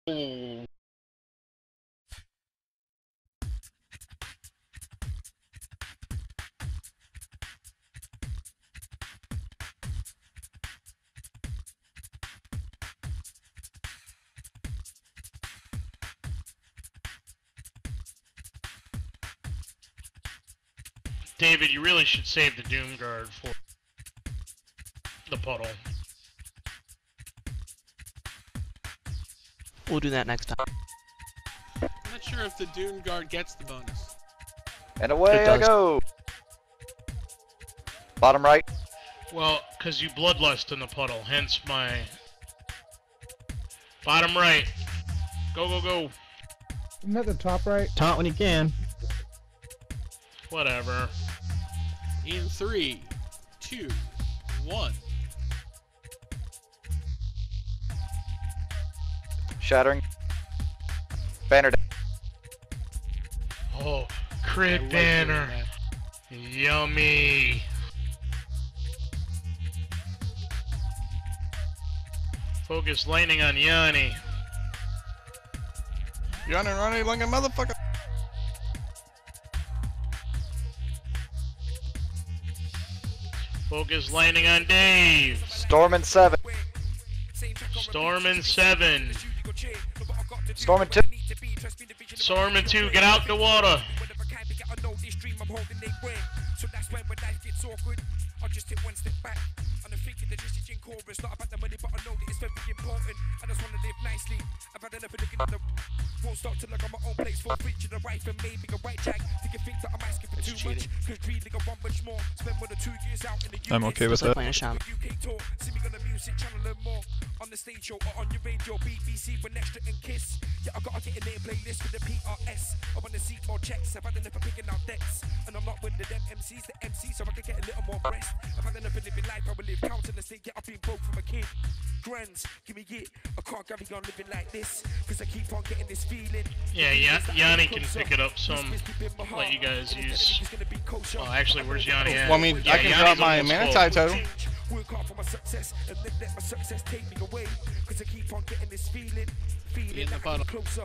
Ooh. David, you really should save the Doom Guard for the puddle. We'll do that next time. I'm not sure if the Doom Guard gets the bonus. And away I go! Bottom right. Well, because you bloodlust in the puddle, hence my... Bottom right. Go, go, go. Isn't that the top right? Taunt when you can. Whatever. In 3, 2, 1. Shattering. Banner down. Oh, crit like banner. doing Yummy. Focus lightning on Yanni. Yanni running like a motherfucker. Focus lightning on Dave. Storm in 7. Storm in 7. Storm in 2. Storm in 2. Get out the water. Won't stop till I got my own place for a feature, the right for maybe a right jack. Think you think that I'm asking for too much? Cause greed like I want much more. Spend 1 or 2 years out in the UK. I'm okay with that. Playing a shaman. UK tour. See me on the music channel and more. On the stage show or on your radio, BBC with Extra and Kiss. Yeah, I gotta get in their playlist with the PRS. I wanna see more checks. I've had enough of picking out debts. And I'm not with the them MCs, the MC, so I can get a little more rest. I've had enough of living life, I will live counting and say, yeah, I've been broke from a kid. Grands, give me it. I can't carry on living like this. Cause I keep on getting this feeling. Yeah, Yanni can pick it up some. Let you guys use. Oh, actually, where's Yanni at? Well, I mean, Yeah, I can Yanni's drop my almost Manatide full. total. Work hard for my success and then let my success take me away. Cause I keep on getting this feeling. In the Like bottom. I'm closer.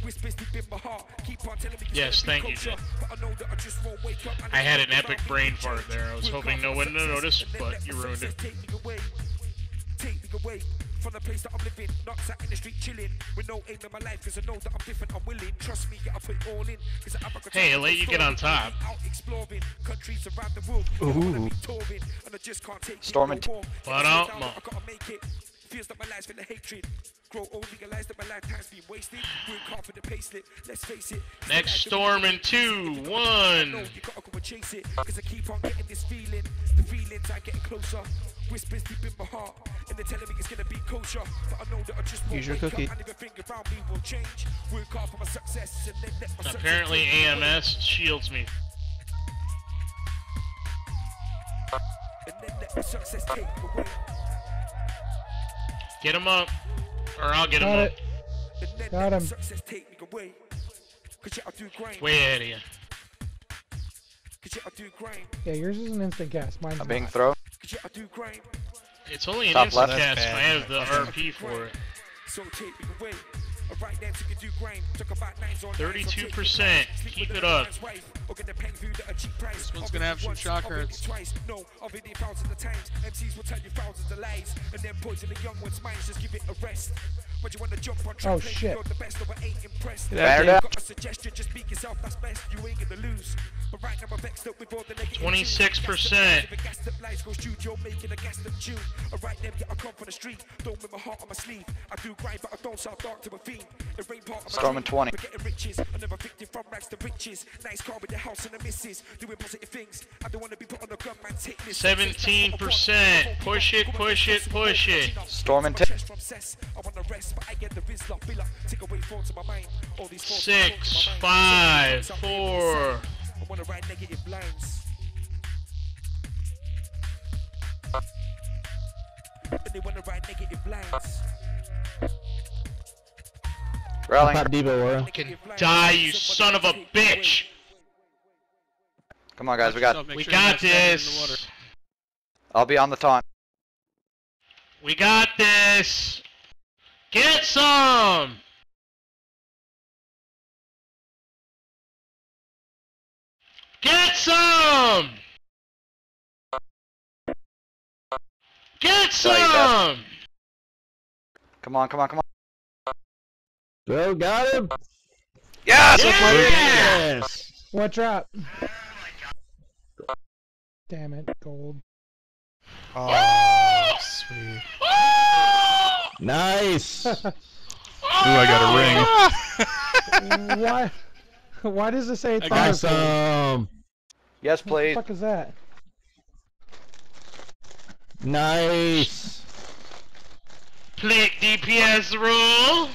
Whispers deep in my heart. Keep on telling me it's Yes, gonna be thank you, closer. But I know that I just won't wake up. And I had an it's epic about brain me to fart change. there. I was Work hoping hard no for one my would notice, success and then but let you my ruined it. success take me away. Take me away from the place that I'm living, not sat in the street chilling with no aim in my life. Cause I know that I'm different, I'm willing. Trust me, yeah, I put it all in. Cause I have a Hey, I'll let you get on top. Out exploring countries around the world. Ooh. I wanna be touring, and I just can't take Storm it in no more. But Sit out, down, man. I gotta make it. Feels like my life's full of hatred. Grow old, realize that my lifetime's been wasted. Work hard for the payslip, let's face it. Next storm in 2, 1. You gotta go and chase it, cause I keep on getting this feeling. The feelings are getting closer. Whispers deep in my heart, and they're telling me it's gonna be kosher. But I know that I just won't Use your wake cookie. up, and everything around me will change. Work hard for my success, and then let my success Apparently, take me away. AMS shields me. And then let my success take me away. Get him up, or I'll get him Got up. it. And then Got let my him. success take me away. Cause yeah, I do grind. Way ahead of you. Cause yeah, I do grind. Yeah, yours is an instant cast. Mine's I'm being not. thrown. Cause yeah, I do grind. It's only an Top instant left. cast if I That's have the RP for it. So take me away. Alright then, so you can do grind. Talk about nines on 32%. Keep it up. This one's gonna have some shock hurts. No, already thousands of times. MCs will tell you thousands of lies. And then poison the young one's minds, just give it a rest. But you wanna jump on track, Oh, claim shit. you're the best, but ain't impressed. Banner down. Got a suggestion, just speak yourself, that's best. You ain't gonna lose. But right now I'm vexed up with all the negative 26%. If a gassed up lies go studio, making a gassed up tune. Alright then, yeah, I come from the street. Don't wear my heart on my sleeve. I do grind, but I don't sound dark to a fiend. It rain part of my Storm in dream. 20. We're getting riches. I'm never victim from rags to riches. Nice car with the house and the missus. Doing positive things. I don't wanna be put on the gunman's hit list. 17%. Push it, push it, push it. Storm in 10. I wanna rest, but I get the Rizla filler. Take away thoughts in my mind. All these thoughts 6, in my mind. 5, 4. I wanna write negative lines. And they wanna write negative lines. Rallying. Pop Debo, Aura. Can die, you son of a bitch. Come on, guys. We got. Make We sure you got have standing in the this. water. I'll be on the taunt. We got this. Get some. Get some! Get Sorry, guys. some! Come on, come on, come on. Bro, got him. Yes! Yes. What drop? Damn it, gold. Oh, sweet. Nice. Ooh, I got a ring. Why? Why does it say I got Thunderbolt? some. Yes, What the please. fuck is that? Nice. Play DPS rule.